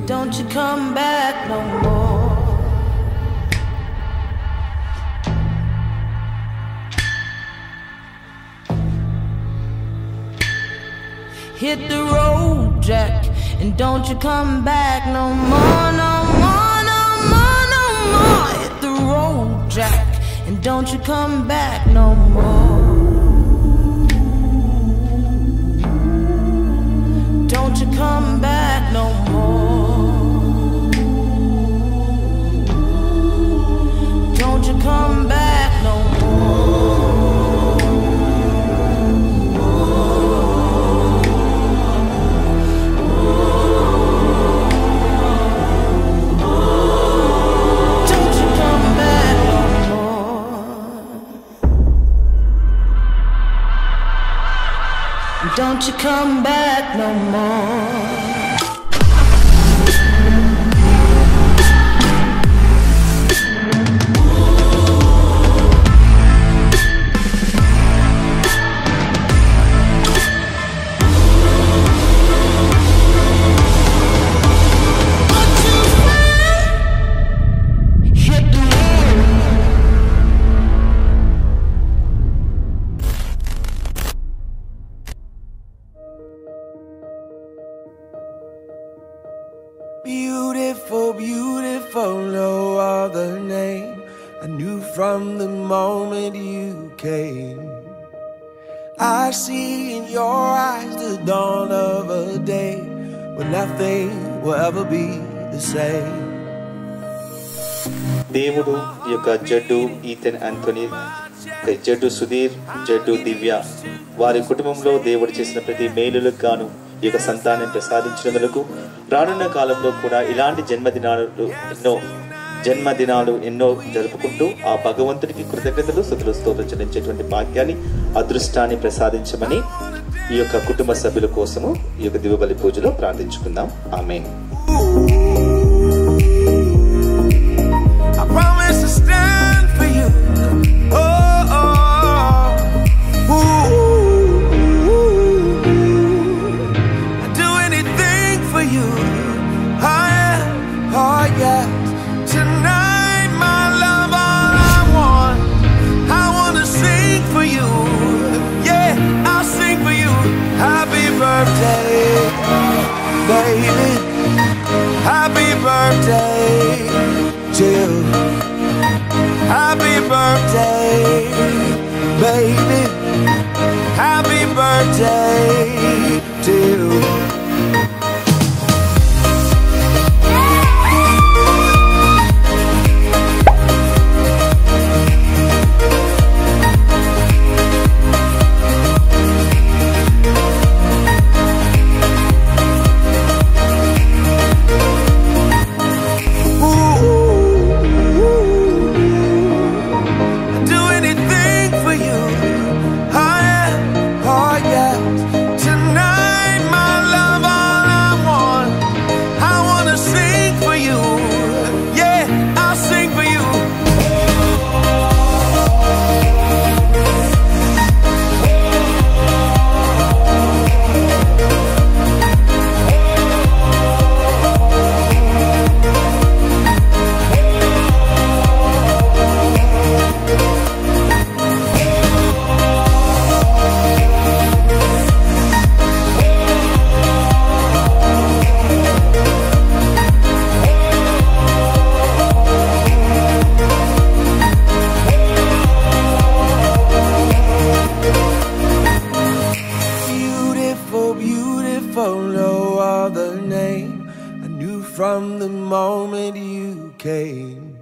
Don't you come back no more. Hit the road, Jack, and don't you come back no more, no more, no more, no more. Hit the road, Jack, and don't you come back no more. Don't you come back no more. Don't you come back no more. Don't you come back no more. Don't you come back no more. Beautiful, beautiful, no other name I knew from the moment you came. I see in your eyes the dawn of a day when nothing will ever be the same. దేవుడు ఈ యొక్క జడ్డు Ethan Anthony, జడ్డు Sudheer, జడ్డు దివ్య వారి కుటుంబంలో దేవుడు చేసిన ప్రతి మేలులకు గాను ఈ యొక్క సంతానం ప్రసాదించినందుకు రానున్న కాలంలో కూడా ఇలాంటి జన్మదినాలు ఎన్నో జరుపుకుంటూ ఆ భగవంతుడికి కృతజ్ఞతలు స్తుతులు స్తోత్రం చెల్లించేటువంటి భాగ్యాన్ని అదృష్టాన్ని ప్రసాదించమని ఈ యొక్క కుటుంబ సభ్యుల కోసము ఈ యొక్క దివ్యబలి పూజలో ప్రార్థించుకుందాం. ఆమేన్. Baby, happy birthday to you. Happy birthday, baby. Happy birthday to you. No other name I knew from the moment you came.